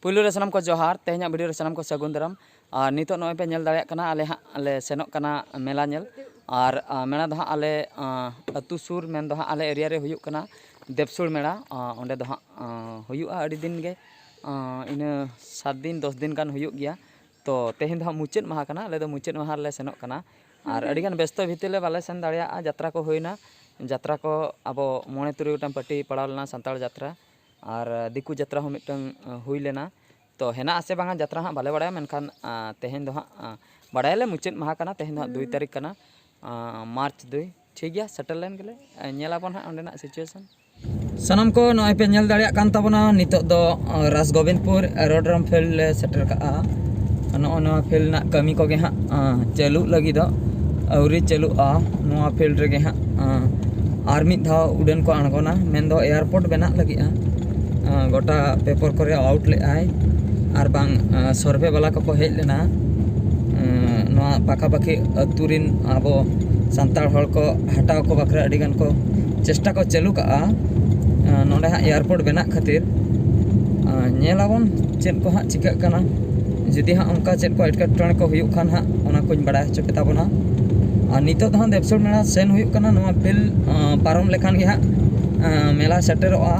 पुलु रे सनम को जोहार तेहना वीडियो रे सनम को सगुन दाराम और नितो नय पे नेल दाड़िया कना आले सेनोक कना मेला नेल और मेला दो आले अतु सुर मेन दो आले एरिया रे हुयुक कना देवसुर मेला ओंडे दो हुयुआ अड़ी दिन गे इन 7 दिन 10 दिन गान हुयुक गया तो तेहन दो मुचाद माहा कना आले दो मुचाद माहा ले सेनोक कना और अड़ीगान व्यस्त भितर बाले सेन दाड़िया यात्रा को होइना यात्रा को अब 9-3 गोटां पार्टी पड़ाव लेना सानताड़ यात्रा और दिकु यात्रा हो मिटन हुई लेना तो हेना आसे बांगा यात्रा हाँ बाले बड़ा मेनखान तेहन दो हाँ बड़ायले मुचाद माहा कना तेहन दो 2 तारीख कना मार्च 2 ठीक गया सेटल लेन गेले नेलाबन हाँ ओंडेना सिचुएशन सनम को नय पे नेल दाड़िया कान ताबना नितो दो राजगोविंदपुर रोडरम फील्ड ले सेटर का नो फील्ड ना कमी को गे हाँ चालू लगी दो अवरी चालूआ नो फील्ड रे गे हाँ और मिद धाव उड़न को आणगोना मेन दो एयरपोर्ट बना लगी गोटा पेपर को आउट ले आय और बांग सर्वे वाला को हेज लेना पाखापाखी अतुरिन अब सानताड़ हड़ को हटाव को बाखरा अड़ीगान को चेष्टा को चालू का नोडे हाँ एयरपोर्ट बना खातिर नेलाबन चेद को हाँ चिका कना जुदी हाँ उनका चेद को एटकेटणे को हुयुक खान हाँ ओना कोई बड़ा हचो पेताबना और नितो हाँ देवसुर मेला सेन हुयुक कना नोआ बिल पारम लेखान गे हाँ मेला सेटेरोआ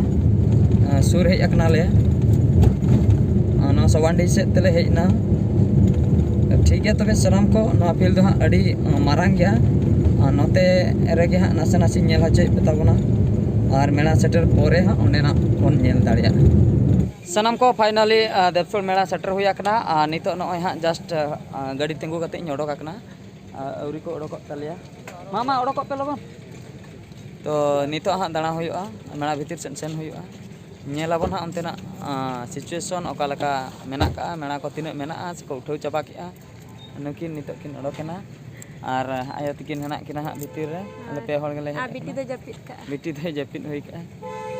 सुर हेज अकना ले सवांडी सेद तेले हेजना ठीक है तबे सलाम को नोआ फील्ड हाँ अड़ी मारांग गया नोते रेगे हाँ नासे नासे नेल हचो पेताबना और मेला सेटर पोरे हाँ ओंडेना बन नेल दाड़िया सनम को फाइनली देवसुर मेला सेटर हुई आकना नितो नय हाँ जस्ट गाड़ी तिंगु कते इन ओडोक आकना अवरी को ओडोक तालिया मामा ओडोक पे लोगन तो नितो हाँ दाणा हुयुआ मेला भितर सेन हुयुआ नेलाबन हाँ अंतेना सिचुएशन ओकालका मेना का मेला को तीना मेना से को उठाव चाबा केआ नुकिन नितो किन ओडोकेना और आयो तकिन हेना किना हाँ भितर रे आले पे हड़ गेले बिटी दो जपित का बिटी दो जपित हुई का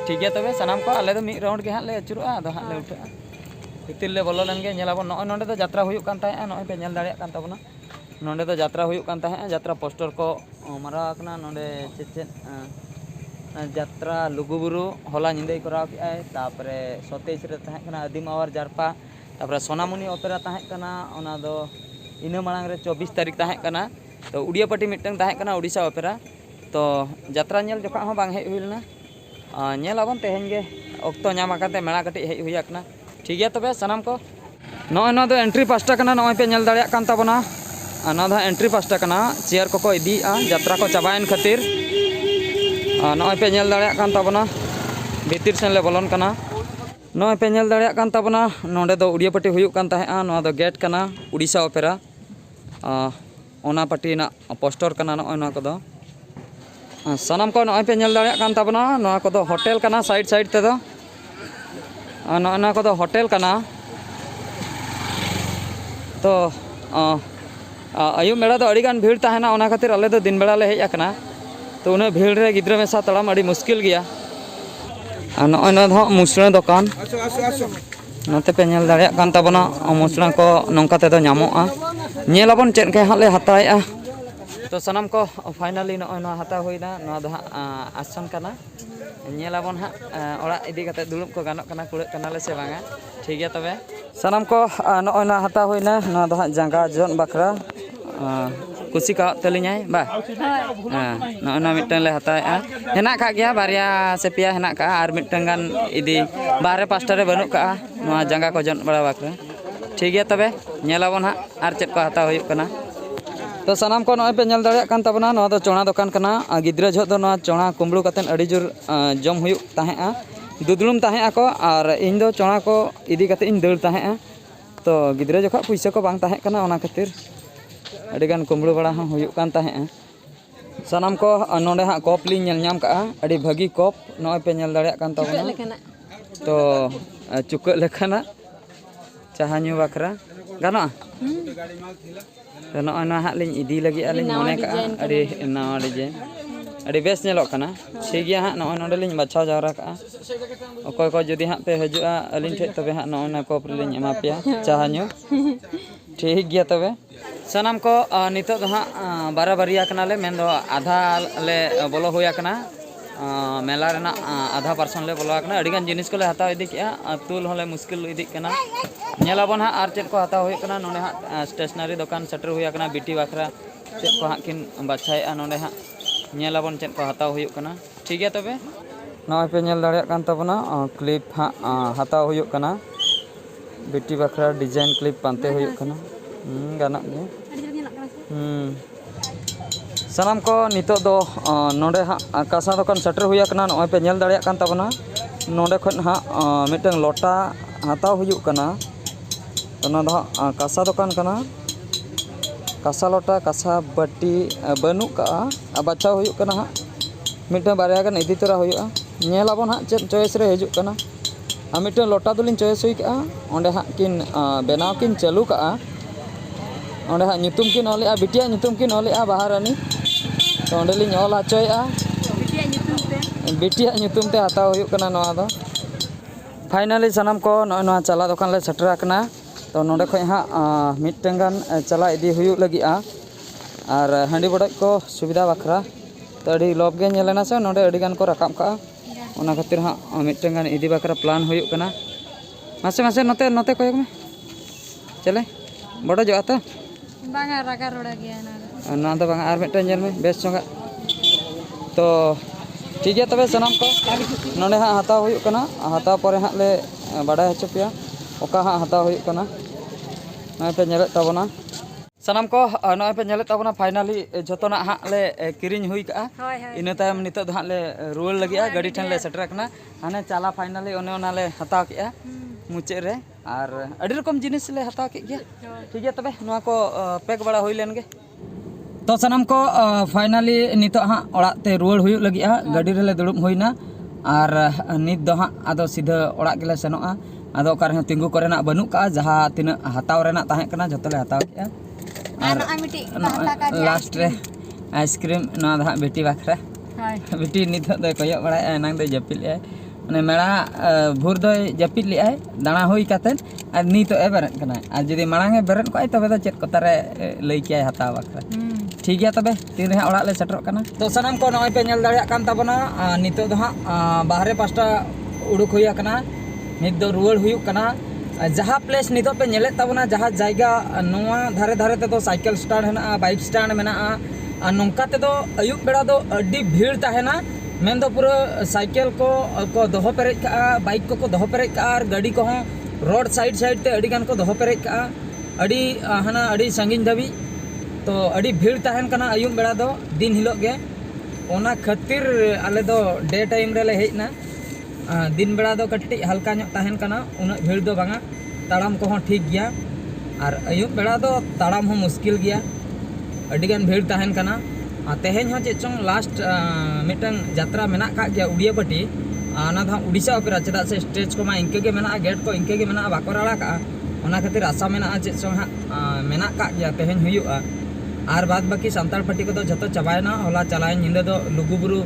ठीक है तबे सनाम को आले दो मिड राउंड के हाँ ले अचुरुआ आदो हाँ ले उठा भितर ले बोलो लेन गे नेलाबन नय नोंडे दो यात्रा हुयुक कान ताहे नय पे नेल दाड़िया कान ताबना नोंडे दो यात्रा हुयुक कान ताहे यात्रा पोस्टर को मारा कना नोंडे चेद यात्रा लुगुबुरु होला निंदे कराव के आय तापरे 27 रे ताहे कना आदिम आवर जारपा तापरे सोनामुनी ओपेरा ताहे कना ओना दो इना मांग रे 24 तारीख ताहे कना तो उड़िया पार्टी मिटन ताहे कना उड़ीसा ओपेरा तो यात्रा नेल जोखा हो बांग हेज हुइलना नेलाबन तेहेन गे ऑक्तो नाम आकाते मेला कटी हेज हुई आकना ठीक है तबे सनाम को नय न दो एंट्री पास्टा कना नय पे नेल दाड़िया कान ताबना ना दो एंट्री पास्टा कना चेयर को इदीआ यात्रा को चाबायन खातिर नय पे नेल दाड़िया कान ताबना भितर सेन ले बोलन कना नय पे नेल दाड़िया कान ताबना नोंडे दो उड़िया पार्टी हुयुक कान ताहेआ नोआ दो गेट कना उड़ीसा ओपेरा ओना पार्टी ना पोस्टर कना नय नोआ कोदो सनम को नय पे नेल दाड़िया कान ताबना नोआ कोदो होटेल कना साइड साइड ते दो नय नोआ कोदो होटेल कना तो आयु मेला दो अड़ीगान भीड़ ताहेना ओना खातिर आले दो दिन बेला ले हेज आकना तो उन्हें भीड़ रे गिद्रा मेसा तड़ाम अड़ी मुश्किल गया नय न दो मुसड़ा दुकान नोते पे नेल दाड़िया कान ताबना मुसड़ा को नोंका ते दो ᱧᱟᱢᱚᱜᱼᱟ नेलाबन चेद के हाँ ले हताएआ तो सनम को फाइनली नय न हता हुईना नोआ दो हाँ आसन कना नेलाबन हाँ ओड़ा इदी कते दुलुब को गानोक कना कुड़ाक कना ले से बांगा ठीक है तबे सनम को नय न हता हुईना नोआ दो हाँ जांगा जोन बखरा कुसी का तलिኛय बा नय न मिटन ले हताएआ हेना का गया बारिया से पिया हेना का और मिटन गान इदी बारे पास्टा रे बनुक का नोआ जांगा को जोन बड़ा बखरा ठीक है तबे नेलाबन हाँ और चेद को हता हुयुक कना तो सनाम को नय पे नेल दाड़िया कान ताबना नोआ दो चोणा दुकान कना गिद्रा झोत दो नोआ चोणा कुंबड़ू कतेन अड़ी जोर जम हुयुक ताहेआ दुदुलुम ताहेआ को और इन दो चोणा को इदी कते इन दौड़ ताहेआ तो गिद्रा जोखा पैसा को बांग ताहे कना ओना खातिर अड़ीगान कुंबड़ू बड़ा हाँ हुयुक कान ताहेआ सनाम को नोंडे हाँ कप लिंग नेल ᱧᱟᱢ काआ अड़ी भागी कप नय पे नेल दाड़िया कान ताबना तो चुक लेखाना चाहा ᱧᱩ बखरा गाना तो नय न हाँ लिंग इदी लगी आलिंग मने का अड़ी नवा डिजाइन अड़ी बेस नेलोक कना ठीक गया हाँ नय नोंडे लिंग बाछाव जावरा का अकोय को जुदी हाँ पे हजुआ अलिंग ठे तबे हाँ नय न कप लिंग एमा पेया चाहा ᱧᱩ ठीक गया तबे सनाम को नितो दो हाँ बारा बारिया कना ले मेन दो आधा ले बोलो हुई आकना मेला रेना आधा पार्सन ले बोला कना अडिगान जिनिस को ले हताव इदी किया तुल होले मुश्किल इदी कना नेलाबन हा आर चेत को हताव हुई कना नोने हा स्टेशनरी दुकान सेटर हुई कना बिटी बाखरा चेत को हा किन बाछाय नोने हा नेलाबन चेत को हताव हुई कना ठीक है तबे नॉय पे नेल दाड़िया कान तबना क्लिप हा हताव हुई कना बिटी बाखरा डिजाइन क्लिप पानते हुई कना गाना गे सानाम को नितो दो नोडे हा कासा दुकान सेटर हुई कना नॉय पे नेल दाड़िया कान तबना नोडे खन हा मिटन लोटा हताव हुई कना तो दो कासा दुकान कना कासा लोटा कासा बाटी बनू का बाचा हुई कना हा मिटन बारे गन इदी तोरा हुई नेलाबन हा चेत चॉइस रे हिजुक कना मिटन लोटा दुलिन चॉइस हुई का ओंडे हा किन बनाव किन चालू का ओंडे हा नितुम किन ओले बिटिया नितुम किन ओले बाहरानी तो ओंडे लिन ओल हचोया बिटिया नितुम ते हताव हुई कना नोआ दो फाइनली सनाम को नोआ चला दुकान ले सेटर कना तो नोडे खय हा मिटन गान चला इदी हुई लगी और हांडी बड़क को सुविधा बखरा तो अड़ी लोभ गे नेलेना से नोडे अड़ी गान को रकाब का ओना खातिर हा मिटन गान इदी बखरा प्लान हुई कना मासे मासे नोते नोते कोयक में चले बड़ा जो आता बांगा रागा रोड़ा गया ना तो बांगा आर मिटन जेल में बेस चंगा तो ठीक है तबे सनाम को नोडे हा हताव हुई कना हताव परे हा ले बड़ा हचो पिया ओका हा हताव हुई कना ना पे नेले तबना सनाम को नॉय पे नेले तबना फाइनली जतोना हा ले किरिंग हुई का इन तायम नितो दो हा ले रुल लगिया गाड़ी ठन ले सेटर कना हाने चाला फाइनली ओने ओना ले हताव किया मुचे रे और अड़ी रकम जिनिस ले हताव के गया ठीक है तबे नोआ को पैक बड़ा हुई लेन गे तो सनाम को फाइनली नितो हा ओड़ा ते रुल हुई लगिया गाड़ी रे ले दुड़ुब हुईना और नित दो हा आदो सीधा ओड़ा गेले सेनोआ आदो ओकार हे तिंगु करेना बनू का जहां तिना हताव रेना ताहे कना जतो ले हताव किया लास्ट रे आइसक्रीम ना दा बेटी बाखरा बेटी नित दो कोयो बड़ा नांग दो जपिल ए माने मेड़ा भोर दो जपिल ले दाना हुई कातेन और नित ए बेरन कना और जदी मांगे बेरन को तबे दो चेत कतारे लई किया हताव बाखरा ठीक है तबे तीन रे ओड़ा ले सेटर कना तो सनाम को नॉय पे नेल दाड़िया कान तबना नित दो हा बाहरे पास्टा उडुक हुई कना नित दो रुवल हुई कना जहाँ प्लेस नितो पे नेले तबना जहाँ जायगा नोआ धारे धारे ते तो साइकिल स्टैंड है बाइक स्टैंड में नौका ते अयुब बेड़ा दो अड्डी भीड़ ताहेना मेन दो पूरा साइकिल को दोहो पेरेज का बाइक को दोहो पेरेज का और गाड़ी को रोड साइड साइड ते अड़ी गान को दोहो पेरेज का अड़ी हाना अड़ी संगीन धाबी तो अड़ी भीड़ ताहेन कना अयुब बेड़ा दो दिन हिलोग गे ओना खातिर आले दो डे टाइम रे ले हेजना दिन बेड़ा दो कट्टी हल्का ᱧᱚᱜ ताहेन कना उना भीड़ दो बांगा ताड़ाम को ठीक गया और अयुब बेड़ा दो ताड़ाम हो मुश्किल गया अडिगान भीड़ ताहेन कना तेहेन हो चेचों लास्ट मिटन यात्रा मेना का गया उड़िया पट्टी ओना दा उड़ीसा ओपेरा चेदा से स्टेज को मा इनके गे मेना गेट को इनके गे मेना बाको राड़ा का ओना खातिर आशा मेना चेचों मेना का गया तेहेन हुयुआ और बाद बाकी सांताल पट्टी को जतो चाबायना होला चलाय निंदे दो लुगुबुरु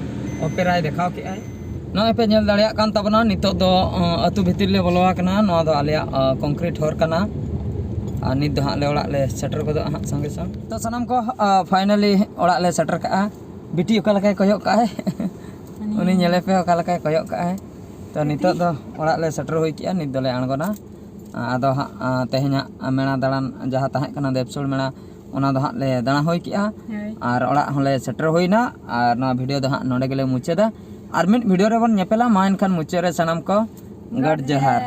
ओपेरा देखाव के आय नॉय पे नेल दाड़िया कान तबना नितो दो अतु भितिर ले बोलवा कना नोआ दो आलिया कंक्रीट हर कना और नित दो हाले ओड़ा ले सेटर को दो हा संगे संग तो सनाम को फाइनली ओड़ा ले सेटर का बिटी ओका लका कोयो का है उनी नेले पे ओका लका कोयो का है तो नितो दो ओड़ा ले सेटर होई किया नित दो ले अणगोना आदो हा तेहेना मेना दाड़ान जहां ताहे कना देवसुल मेना ओना दो हा ले दाणा होई किया और ओड़ा हले सेटर होइना और ना वीडियो दो हा नोडे गेले मुचेदा और मिड वीडियो रे बन नेपेला मा एनखान मुचे रे सनाम को गड जहार।